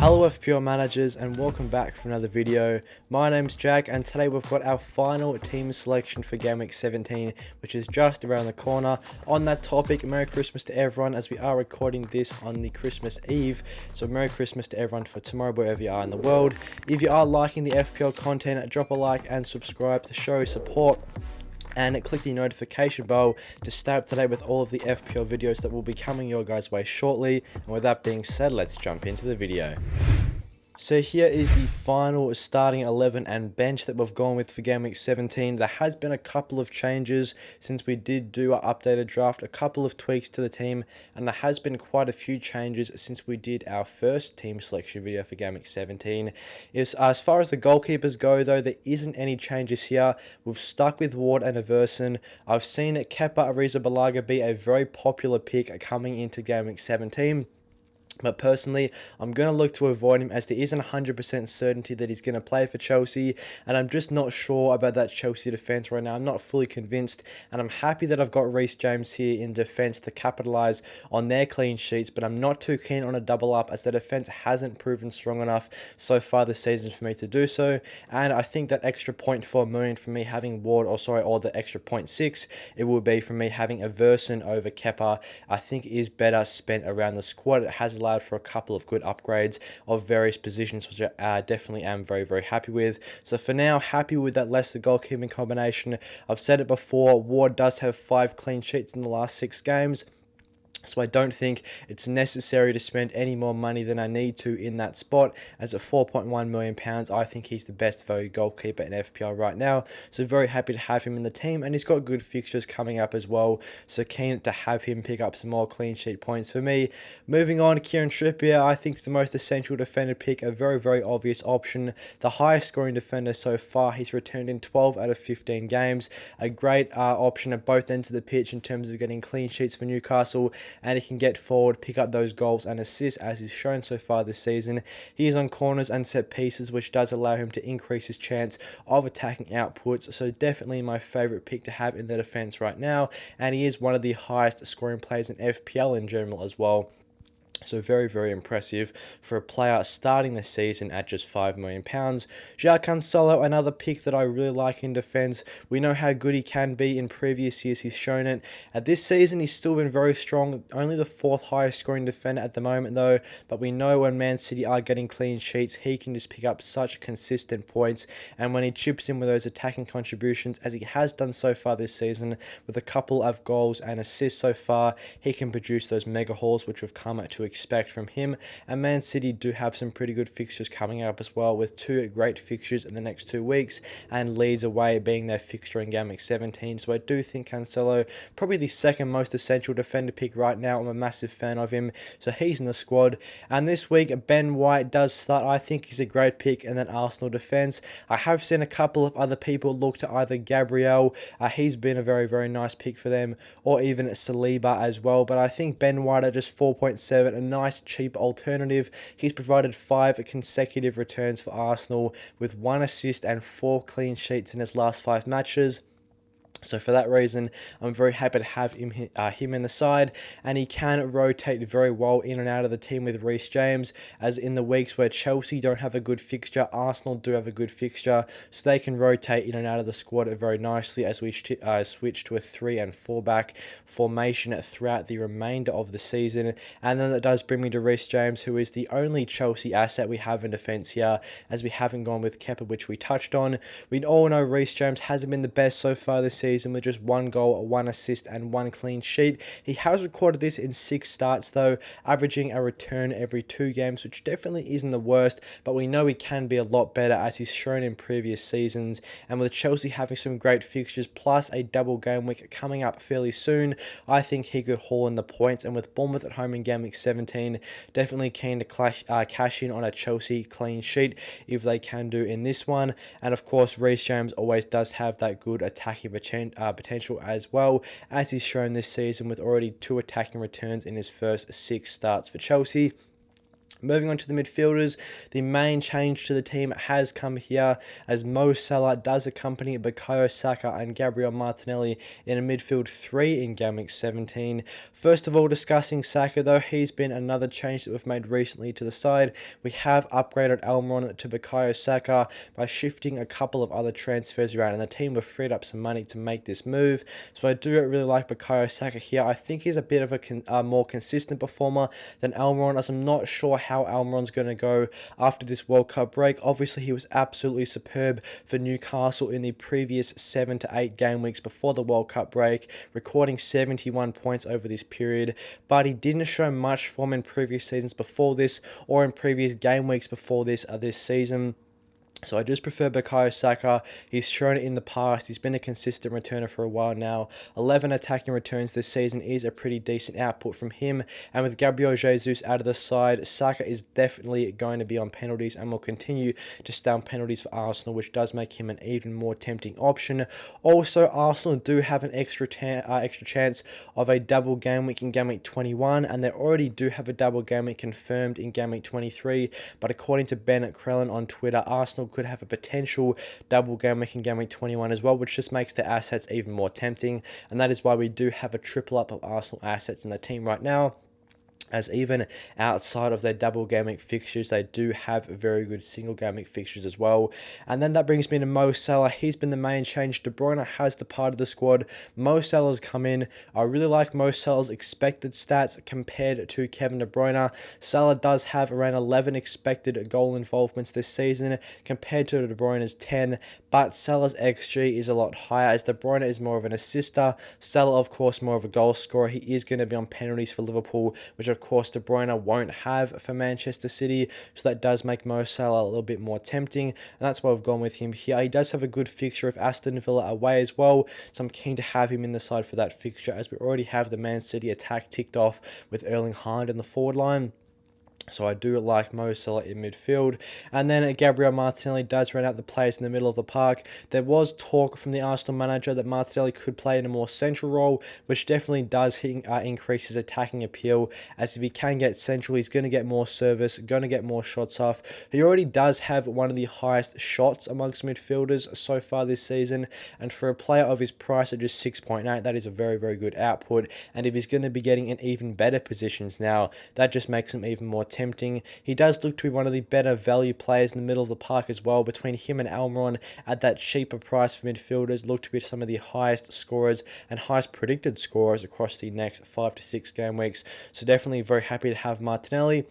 Hello FPL managers and welcome back for another video. My name's Jack and today we've got our final team selection for Game Week 17, which is just around the corner. On that topic, Merry Christmas to everyone as we are recording this on the Christmas Eve. So Merry Christmas to everyone for tomorrow wherever you are in the world. If you are liking the FPL content, drop a like and subscribe to show support. And click the notification bell to stay up to date with all of the FPL videos that will be coming your guys' way shortly. And with that being said, let's jump into the video. So here is the final starting 11 and bench that we've gone with for Game Week 17. There has been a couple of changes since we did do our updated draft, a couple of tweaks to the team, and there has been quite a few changes since we did our first team selection video for Game Week 17. As far as the goalkeepers go though, there isn't any changes here. We've stuck with Ward and Everson. I've seen Kepa Arrizabalaga be a very popular pick coming into Game Week 17. But personally, I'm going to look to avoid him as there isn't 100% certainty that he's going to play for Chelsea. And I'm just not sure about that Chelsea defence right now. I'm not fully convinced. And I'm happy that I've got Reece James here in defence to capitalise on their clean sheets. But I'm not too keen on a double up as the defence hasn't proven strong enough so far this season for me to do so. And I think that extra 0.4 million for me having Ward, or the extra 0.6, it will be for me having Everson over Kepa, I think is better spent around the squad. It has allowed for a couple of good upgrades of various positions, which I definitely am very happy with. So for now, happy with that Leicester goalkeeping combination. I've said it before, Ward does have 5 clean sheets in the last 6 games. So I don't think it's necessary to spend any more money than I need to in that spot. As at £4.1 million, I think he's the best value goalkeeper in FPL right now. So very happy to have him in the team, and he's got good fixtures coming up as well. So keen to have him pick up some more clean sheet points for me. Moving on, Kieran Trippier, I think is the most essential defender pick, a very obvious option. The highest scoring defender so far. He's returned in 12 out of 15 games. A great option at both ends of the pitch in terms of getting clean sheets for Newcastle. And he can get forward, pick up those goals and assists as he's shown so far this season. He is on corners and set pieces, which does allow him to increase his chance of attacking outputs. So definitely my favourite pick to have in the defence right now. And he is one of the highest scoring players in FPL in general as well. So very impressive for a player starting the season at just £5 million. João Cancelo, another pick that I really like in defence. We know how good he can be. In previous years, he's shown it. At this season, he's still been very strong. Only the 4th highest scoring defender at the moment, though. But we know when Man City are getting clean sheets, he can just pick up such consistent points. And when he chips in with those attacking contributions, as he has done so far this season, with a couple of goals and assists so far, he can produce those mega hauls, which we've come to expect from him. And Man City do have some pretty good fixtures coming up as well, with 2 great fixtures in the next 2 weeks, and Leeds away being their fixture in Game Week 17. So I do think Cancelo, probably the second most essential defender pick right now. I'm a massive fan of him, so he's in the squad. And this week, Ben White does start. I think he's a great pick in that Arsenal defence. I have seen a couple of other people look to either Gabriel, he's been a very nice pick for them, or even Saliba as well. But I think Ben White at just 4.7, a nice cheap alternative. He's provided 5 consecutive returns for Arsenal with 1 assist and 4 clean sheets in his last 5 matches. So for that reason, I'm very happy to have him in the side, and he can rotate very well in and out of the team with Reece James, as in the weeks where Chelsea don't have a good fixture, Arsenal do have a good fixture, so they can rotate in and out of the squad very nicely as we switch to a 3 and 4 back formation throughout the remainder of the season. And then that does bring me to Reece James, who is the only Chelsea asset we have in defence here, as we haven't gone with Kepa, which we touched on. We all know Reece James hasn't been the best so far this season, with just 1 goal, 1 assist and 1 clean sheet. He has recorded this in 6 starts though, averaging a return every 2 games, which definitely isn't the worst, but we know he can be a lot better as he's shown in previous seasons. And with Chelsea having some great fixtures plus a double game week coming up fairly soon, I think he could haul in the points. And with Bournemouth at home in Game Week 17, definitely keen to cash in on a Chelsea clean sheet if they can do in this one. And of course, Reece James always does have that good attacking potential as well, as he's shown this season with already 2 attacking returns in his first 6 starts for Chelsea. Moving on to the midfielders, the main change to the team has come here as Mo Salah does accompany Bukayo Saka and Gabriel Martinelli in a midfield 3 in Game Week 17. First of all, discussing Saka though, he's been another change that we've made recently to the side. We have upgraded Almiron to Bukayo Saka by shifting a couple of other transfers around, and the team have freed up some money to make this move. So I do really like Bukayo Saka here. I think he's a bit of a more consistent performer than Almiron, as I'm not sure how Almiron's going to go after this World Cup break. Obviously, he was absolutely superb for Newcastle in the previous 7 to 8 game weeks before the World Cup break, recording 71 points over this period, but he didn't show much form in previous seasons before this or in previous game weeks before this season. So I just prefer Bukayo Saka. He's shown it in the past. He's been a consistent returner for a while now. 11 attacking returns this season is a pretty decent output from him. And with Gabriel Jesus out of the side, Saka is definitely going to be on penalties and will continue to stay on penalties for Arsenal, which does make him an even more tempting option. Also, Arsenal do have an extra chance of a double game week in game week 21, and they already do have a double game week confirmed in game week 23. But according to Ben Crellin on Twitter, Arsenal could have a potential double game week in game week 21 as well, which just makes the assets even more tempting, and that is why we do have a triple up of Arsenal assets in the team right now, as even outside of their double game week fixtures, they do have very good single game week fixtures as well. And then that brings me to Mo Salah. He's been the main change. De Bruyne has departed the squad. Mo Salah's come in. I really like Mo Salah's expected stats compared to Kevin De Bruyne. Salah does have around 11 expected goal involvements this season compared to De Bruyne's 10, but Salah's XG is a lot higher, as De Bruyne is more of an assister. Salah, of course, more of a goal scorer. He is going to be on penalties for Liverpool, which of course De Bruyne won't have for Manchester City, so that does make Mo Salah a little bit more tempting, and that's why I've gone with him here. He does have a good fixture of Aston Villa away as well, so I'm keen to have him in the side for that fixture, as we already have the Man City attack ticked off with Erling Haaland in the forward line. So I do like Mo Salah in midfield. And then Gabriel Martinelli does run out the players in the middle of the park. There was talk from the Arsenal manager that Martinelli could play in a more central role, which definitely does increase his attacking appeal, as if he can get central, he's going to get more service, going to get more shots off. He already does have one of the highest shots amongst midfielders so far this season, and for a player of his price at just 6.8, that is a very, very good output. And if he's going to be getting in even better positions now, that just makes him even more tempting. He does look to be one of the better value players in the middle of the park as well. Between him and Almiron at that cheaper price for midfielders, look to be some of the highest scorers and highest predicted scorers across the next 5 to 6 game weeks. So definitely very happy to have Martinelli.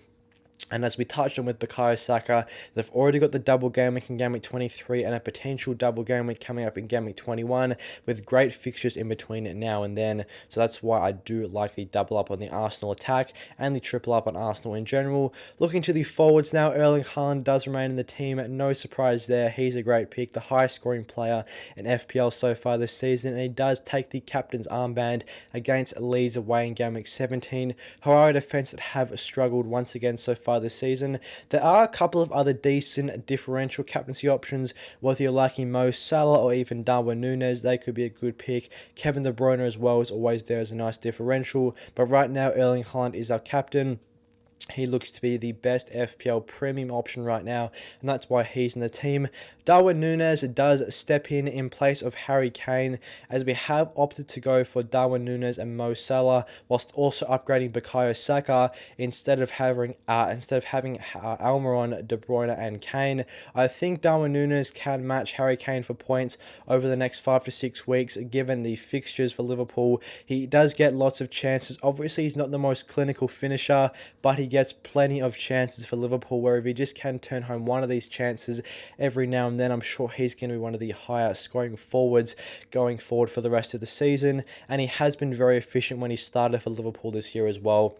And as we touched on with Bukayo Saka, they've already got the double game week in game week 23 and a potential double game week coming up in game week 21 with great fixtures in between now and then. So that's why I do like the double up on the Arsenal attack and the triple up on Arsenal in general. Looking to the forwards now, Erling Haaland does remain in the team. No surprise there. He's a great pick, the highest scoring player in FPL so far this season, and he does take the captain's armband against Leeds away in game week 17. However, defence that have struggled once again so far this season. There are a couple of other decent differential captaincy options, whether you're liking Mo Salah or even Darwin Núñez, they could be a good pick. Kevin De Bruyne as well is always there as a nice differential, but right now Erling Haaland is our captain. He looks to be the best FPL premium option right now, and that's why he's in the team. Darwin Núñez does step in place of Harry Kane, as we have opted to go for Darwin Núñez and Mo Salah, whilst also upgrading Bukayo Saka instead of having Almiron, De Bruyne, and Kane. I think Darwin Núñez can match Harry Kane for points over the next 5 to 6 weeks, given the fixtures for Liverpool. He does get lots of chances. Obviously, he's not the most clinical finisher, but he gets plenty of chances for Liverpool, where if he just can turn home one of these chances every now and then, I'm sure he's going to be one of the higher scoring forwards going forward for the rest of the season. And he has been very efficient when he started for Liverpool this year as well.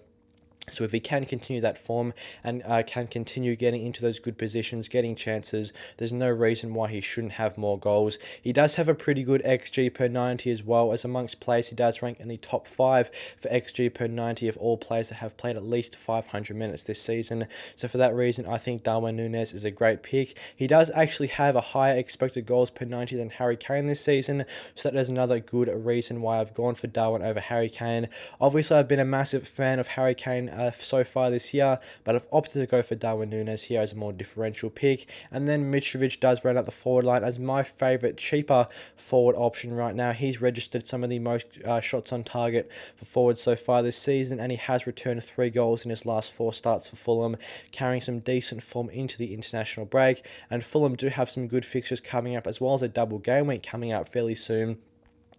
So if he can continue that form and can continue getting into those good positions, getting chances, there's no reason why he shouldn't have more goals. He does have a pretty good XG per 90 as well, as amongst players he does rank in the top 5 for XG per 90 of all players that have played at least 500 minutes this season. So for that reason, I think Darwin Núñez is a great pick. He does actually have a higher expected goals per 90 than Harry Kane this season, so that is another good reason why I've gone for Darwin over Harry Kane. Obviously, I've been a massive fan of Harry Kane so far this year, but I've opted to go for Darwin Núñez here as a more differential pick. And then Mitrovic does round out the forward line as my favourite cheaper forward option right now. He's registered some of the most shots on target for forwards so far this season, and he has returned 3 goals in his last 4 starts for Fulham, carrying some decent form into the international break. And Fulham do have some good fixtures coming up, as well as a double game week coming up fairly soon.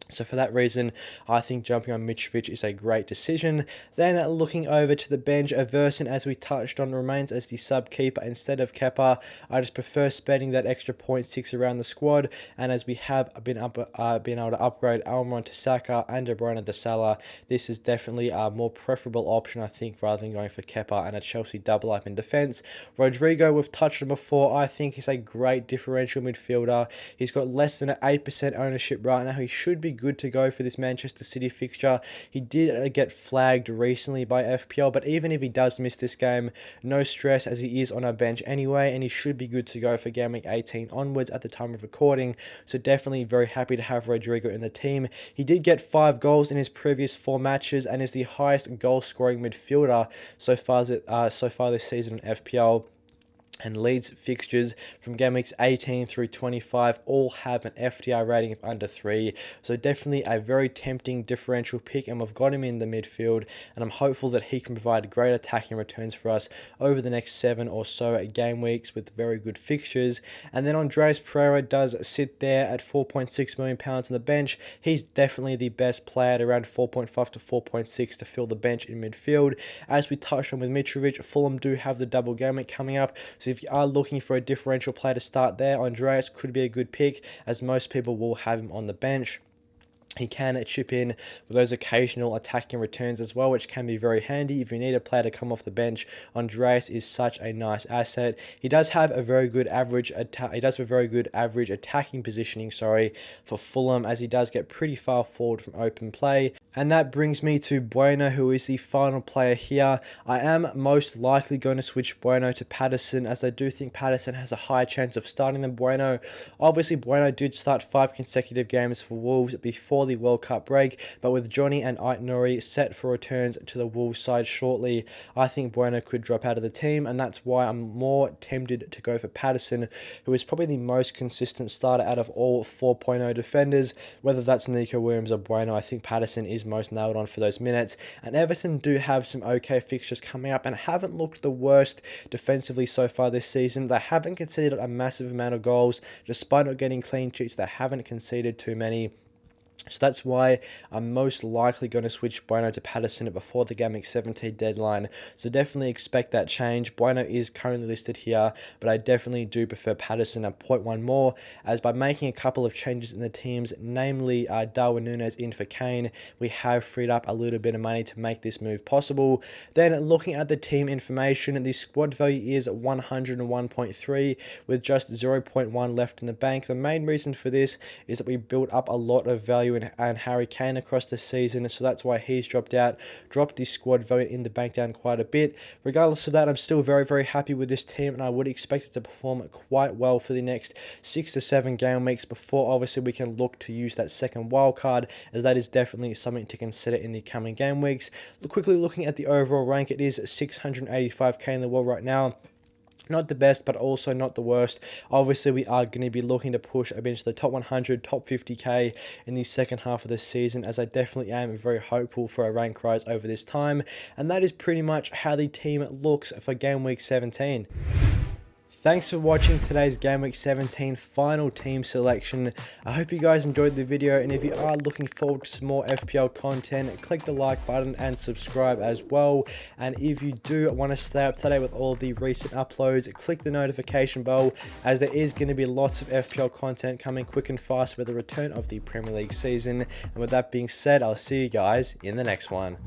So for that reason, I think jumping on Mitrovic is a great decision. Then looking over to the bench, Everson, as we touched on, remains as the sub keeper instead of Kepa. I just prefer spending that extra 0.6 around the squad, and as we have been able to upgrade Almiron to Saka and De Bruyne to Salah, this is definitely a more preferable option, I think, rather than going for Kepa and a Chelsea double up in defence. Rodrigo, we've touched on before, I think he's a great differential midfielder. He's got less than an 8% ownership right now. He should be good to go for this Manchester City fixture. He did get flagged recently by FPL, but even if he does miss this game, no stress, as he is on our bench anyway, and he should be good to go for game week 18 onwards at the time of recording. So definitely very happy to have Rodrigo in the team. He did get 5 goals in his previous 4 matches and is the highest goal scoring midfielder so far this season in FPL. And Leeds fixtures from game weeks 18 through 25 all have an FTR rating of under 3. So definitely a very tempting differential pick, and we've got him in the midfield, and I'm hopeful that he can provide great attacking returns for us over the next 7 or so game weeks with very good fixtures. And then Andreas Pereira does sit there at £4.6 million on the bench. He's definitely the best player at around 4.5 to 4.6 to fill the bench in midfield. As we touched on with Mitrovic, Fulham do have the double game week coming up. So if you are looking for a differential player to start there, Andreas could be a good pick, as most people will have him on the bench. He can chip in with those occasional attacking returns as well, which can be very handy if you need a player to come off the bench. Andreas is such a nice asset. He does have a very good average attacking positioning, for Fulham, as he does get pretty far forward from open play. And that brings me to Bueno, who is the final player here. I am most likely going to switch Bueno to Patterson, as I do think Patterson has a higher chance of starting than Bueno. Obviously, Bueno did start 5 consecutive games for Wolves before the World Cup break, but with Johnny and Aït-Nouri set for returns to the Wolves side shortly, I think Bueno could drop out of the team, and that's why I'm more tempted to go for Patterson, who is probably the most consistent starter out of all 4.0 defenders. Whether that's Nico Williams or Bueno, I think Patterson is most nailed on for those minutes. And Everton do have some okay fixtures coming up and haven't looked the worst defensively so far this season. They haven't conceded a massive amount of goals. Despite not getting clean sheets, they haven't conceded too many. So that's why I'm most likely going to switch Bueno to Patterson before the game week 17 deadline. So definitely expect that change. Bueno is currently listed here, but I definitely do prefer Patterson at 0.1 more, as by making a couple of changes in the teams, namely Darwin Núñez in for Kane, we have freed up a little bit of money to make this move possible. Then looking at the team information, the squad value is 101.3 with just 0.1 left in the bank. The main reason for this is that we built up a lot of value and Harry Kane across the season, so that's why he's dropped the squad value in the bank down quite a bit. Regardless of that, I'm still very happy with this team, and I would expect it to perform quite well for the next 6 to 7 game weeks before obviously we can look to use that second wild card, as that is definitely something to consider in the coming game weeks. Quickly looking at the overall rank, it is 685k in the world right now. Not the best, but also not the worst. Obviously, we are going to be looking to push a bit into the top 100, top 50k in the second half of the season, as I definitely am very hopeful for a rank rise over this time. And that is pretty much how the team looks for game week 17. Thanks for watching today's Game Week 17 final team selection. I hope you guys enjoyed the video, and if you are looking forward to some more FPL content, click the like button and subscribe as well. And if you do want to stay up to date with all the recent uploads, click the notification bell, as there is going to be lots of FPL content coming quick and fast with the return of the Premier League season. And with that being said, I'll see you guys in the next one.